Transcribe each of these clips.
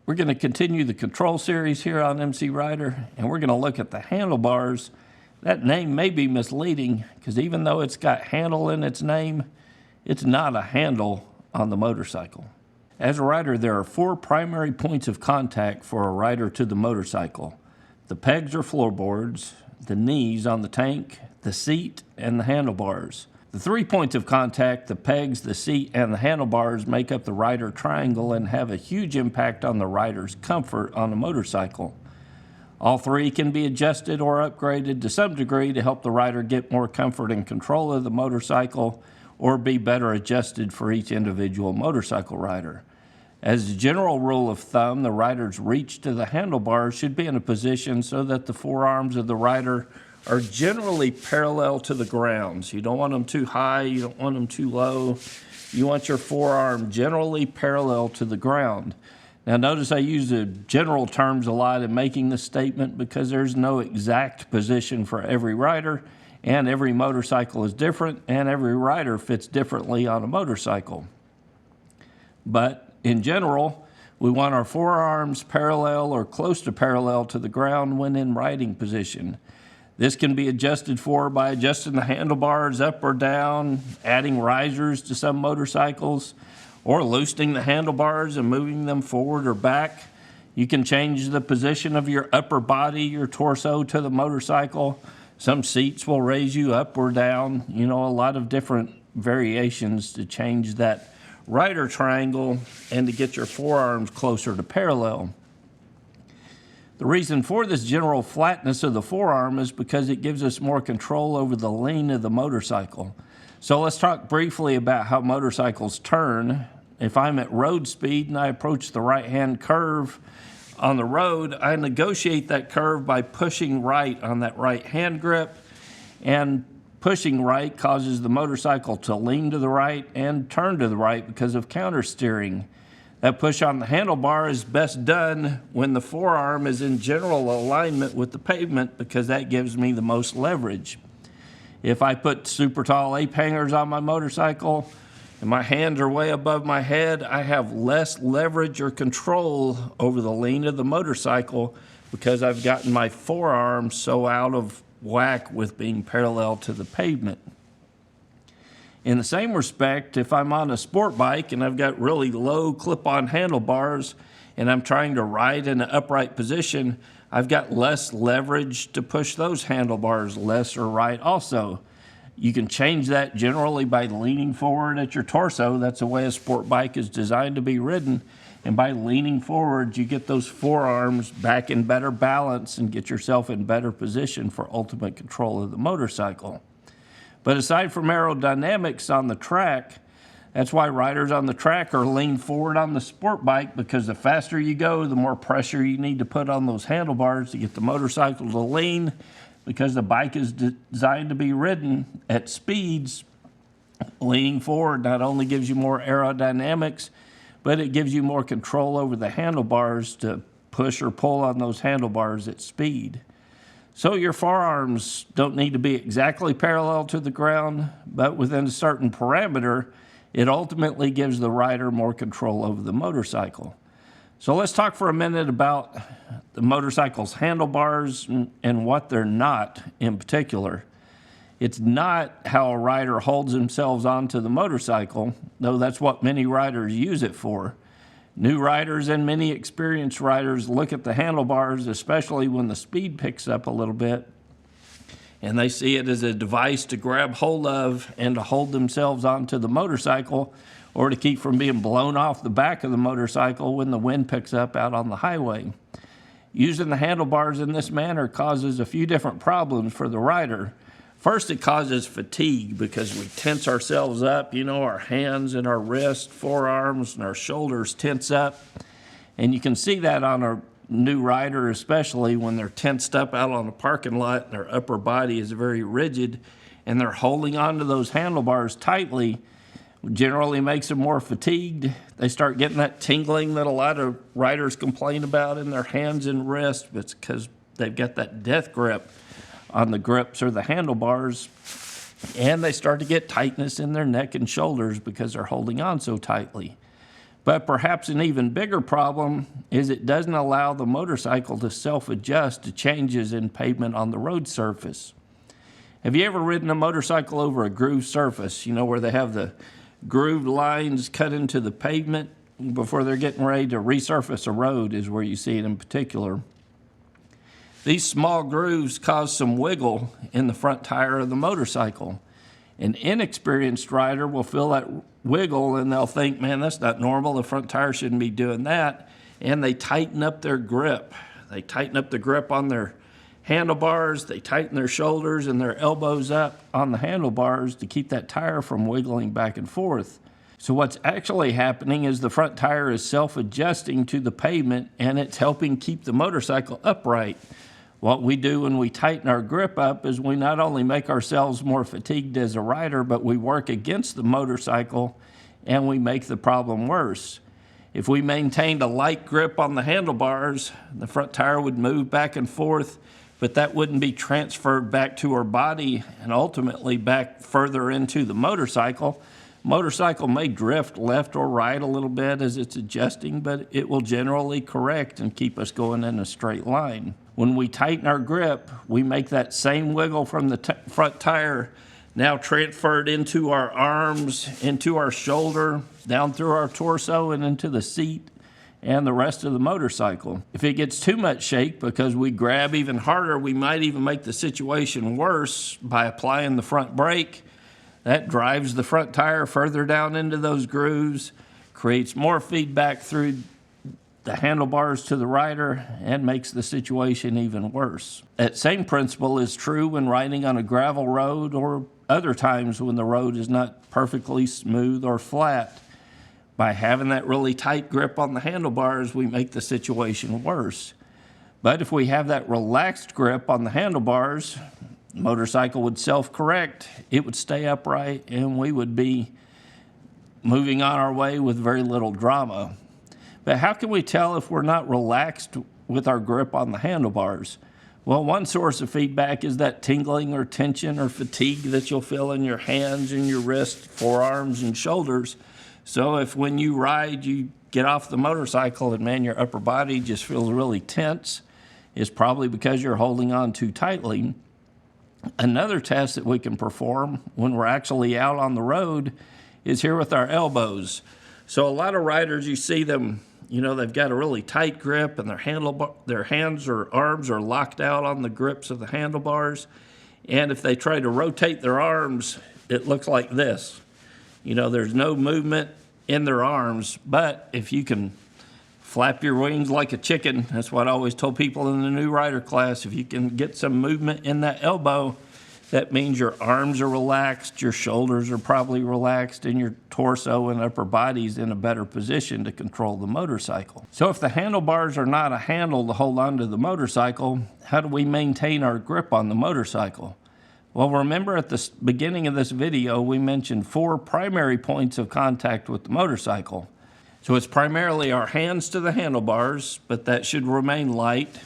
We're going to continue the control series here on MCrider, and we're going to look at the handlebars. That name may be misleading because even though it's got handle in its name, it's not a handle on the motorcycle. As a rider, there are 4 primary points of contact for a rider to the motorcycle. The pegs or floorboards, the knees on the tank, the seat, and the handlebars. The 3 points of contact, the pegs, the seat, and the handlebars, make up the rider triangle and have a huge impact on the rider's comfort on the motorcycle. All 3 can be adjusted or upgraded to some degree to help the rider get more comfort and control of the motorcycle or be better adjusted for each individual motorcycle rider. As a general rule of thumb, the rider's reach to the handlebars should be in a position so that the forearms of the rider are generally parallel to the ground. So you don't want them too high, you don't want them too low. You want your forearm generally parallel to the ground. Now notice I use the general terms a lot in making this statement because there's no exact position for every rider, and every motorcycle is different, and every rider fits differently on a motorcycle. But in general, we want our forearms parallel or close to parallel to the ground when in riding position. This can be adjusted for by adjusting the handlebars up or down, adding risers to some motorcycles, or loosening the handlebars and moving them forward or back. You can change the position of your upper body, your torso to the motorcycle. Some seats will raise you up or down. You know, a lot of different variations to change that rider triangle and to get your forearms closer to parallel. The reason for this general flatness of the forearm is because it gives us more control over the lean of the motorcycle. So let's talk briefly about how motorcycles turn. If I'm at road speed and I approach the right-hand curve on the road, I negotiate that curve by pushing right on that right hand grip, and pushing right causes the motorcycle to lean to the right and turn to the right because of counter steering. That push on the handlebar is best done when the forearm is in general alignment with the pavement because that gives me the most leverage. If I put super tall ape hangers on my motorcycle and my hands are way above my head, I have less leverage or control over the lean of the motorcycle because I've gotten my forearm so out of whack with being parallel to the pavement. In the same respect, if I'm on a sport bike and I've got really low clip-on handlebars and I'm trying to ride in an upright position, I've got less leverage to push those handlebars left or right also. You can change that generally by leaning forward at your torso. That's the way a sport bike is designed to be ridden. And by leaning forward, you get those forearms back in better balance and get yourself in better position for ultimate control of the motorcycle. But aside from aerodynamics on the track, that's why riders on the track are leaned forward on the sport bike, because the faster you go, the more pressure you need to put on those handlebars to get the motorcycle to lean, because the bike is designed to be ridden at speeds. Leaning forward not only gives you more aerodynamics, but it gives you more control over the handlebars to push or pull on those handlebars at speed. So your forearms don't need to be exactly parallel to the ground, but within a certain parameter, it ultimately gives the rider more control over the motorcycle. So let's talk for a minute about the motorcycle's handlebars and what they're not in particular. It's not how a rider holds themselves onto the motorcycle, though that's what many riders use it for. New riders and many experienced riders look at the handlebars, especially when the speed picks up a little bit, and they see it as a device to grab hold of and to hold themselves onto the motorcycle, or to keep from being blown off the back of the motorcycle when the wind picks up out on the highway. Using the handlebars in this manner causes a few different problems for the rider. First, it causes fatigue because we tense ourselves up. You know, our hands and our wrists, forearms, and our shoulders tense up. And you can see that on a new rider, especially when they're tensed up out on the parking lot and their upper body is very rigid and they're holding onto those handlebars tightly. Generally makes them more fatigued. They start getting that tingling that a lot of riders complain about in their hands and wrists. It's because they've got that death grip on the grips or the handlebars, and they start to get tightness in their neck and shoulders because they're holding on so tightly. But perhaps an even bigger problem is it doesn't allow the motorcycle to self-adjust to changes in pavement on the road surface. Have you ever ridden a motorcycle over a grooved surface, where they have the grooved lines cut into the pavement before they're getting ready to resurface a road is where you see it in particular. These small grooves cause some wiggle in the front tire of the motorcycle. An inexperienced rider will feel that wiggle and they'll think, man, that's not normal. The front tire shouldn't be doing that. And they tighten up their grip. They tighten up the grip on their handlebars. They tighten their shoulders and their elbows up on the handlebars to keep that tire from wiggling back and forth. So what's actually happening is the front tire is self-adjusting to the pavement and it's helping keep the motorcycle upright. What we do when we tighten our grip up is we not only make ourselves more fatigued as a rider, but we work against the motorcycle and we make the problem worse. If we maintained a light grip on the handlebars, the front tire would move back and forth, but that wouldn't be transferred back to our body and ultimately back further into the motorcycle. Motorcycle may drift left or right a little bit as it's adjusting, but it will generally correct and keep us going in a straight line. When we tighten our grip, we make that same wiggle from the front tire now transferred into our arms, into our shoulder, down through our torso and into the seat and the rest of the motorcycle. If it gets too much shake because we grab even harder, we might even make the situation worse by applying the front brake. That drives the front tire further down into those grooves, creates more feedback through the handlebars to the rider, and makes the situation even worse. That same principle is true when riding on a gravel road or other times when the road is not perfectly smooth or flat. By having that really tight grip on the handlebars, we make the situation worse. But if we have that relaxed grip on the handlebars, the motorcycle would self-correct, it would stay upright, and we would be moving on our way with very little drama. But how can we tell if we're not relaxed with our grip on the handlebars? Well, one source of feedback is that tingling or tension or fatigue that you'll feel in your hands and your wrists, forearms, and shoulders. So if when you ride, you get off the motorcycle and, man, your upper body just feels really tense, it's probably because you're holding on too tightly. Another test that we can perform when we're actually out on the road is here with our elbows. So a lot of riders, you see them, they've got a really tight grip and their hands or arms are locked out on the grips of the handlebars. And if they try to rotate their arms, it looks like this. There's no movement in their arms, but if you can flap your wings like a chicken, that's what I always told people in the new rider class. If you can get some movement in that elbow, that means your arms are relaxed, your shoulders are probably relaxed, and your torso and upper body's in a better position to control the motorcycle. So if the handlebars are not a handle to hold onto the motorcycle, how do we maintain our grip on the motorcycle? Well, remember at the beginning of this video, we mentioned 4 primary points of contact with the motorcycle. So it's primarily our hands to the handlebars, but that should remain light,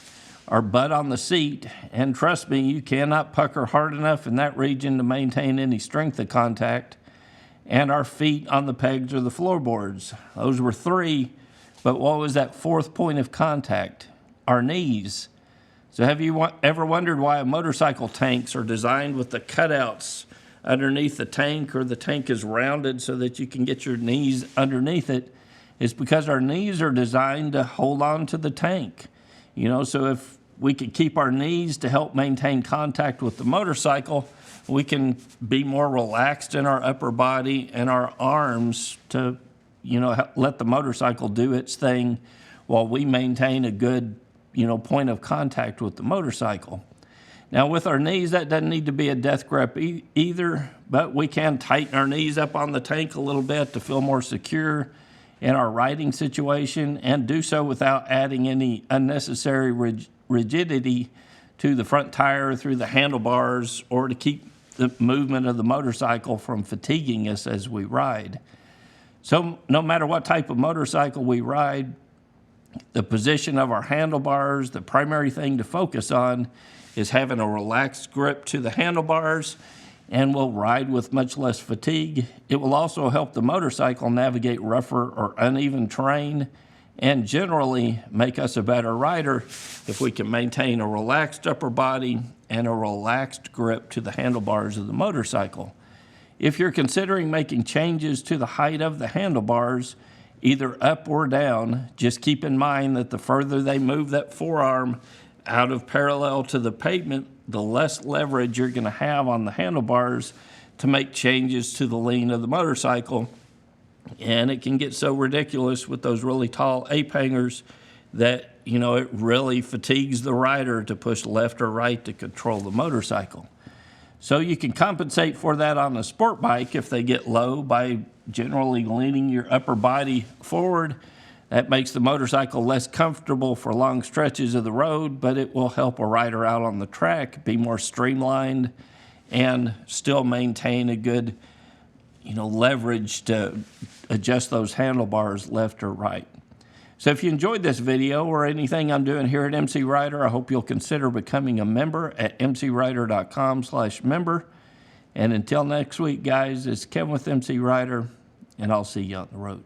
our butt on the seat, and trust me, you cannot pucker hard enough in that region to maintain any strength of contact, and our feet on the pegs or the floorboards. Those were 3, but what was that 4th point of contact? Our knees. So have you ever wondered why motorcycle tanks are designed with the cutouts underneath the tank, or the tank is rounded so that you can get your knees underneath it? It's because our knees are designed to hold on to the tank. So if we could keep our knees to help maintain contact with the motorcycle, we can be more relaxed in our upper body and our arms to, let the motorcycle do its thing while we maintain a good, point of contact with the motorcycle. Now with our knees, that doesn't need to be a death grip either, but we can tighten our knees up on the tank a little bit to feel more secure in our riding situation, and do so without adding any unnecessary rigidity to the front tire through the handlebars, or to keep the movement of the motorcycle from fatiguing us as we ride. So no matter what type of motorcycle we ride, the position of our handlebars, the primary thing to focus on is having a relaxed grip to the handlebars and will ride with much less fatigue. It will also help the motorcycle navigate rougher or uneven terrain and generally make us a better rider if we can maintain a relaxed upper body and a relaxed grip to the handlebars of the motorcycle. If you're considering making changes to the height of the handlebars, either up or down, just keep in mind that the further they move that forearm out of parallel to the pavement, the less leverage you're going to have on the handlebars to make changes to the lean of the motorcycle. And it can get so ridiculous with those really tall ape hangers that, it really fatigues the rider to push left or right to control the motorcycle. So you can compensate for that on a sport bike if they get low by generally leaning your upper body forward. That makes the motorcycle less comfortable for long stretches of the road, but it will help a rider out on the track be more streamlined and still maintain a good, leverage to adjust those handlebars left or right. So if you enjoyed this video or anything I'm doing here at MCrider, I hope you'll consider becoming a member at mcrider.com/member. And until next week, guys, it's Kevin with MCrider, and I'll see you on the road.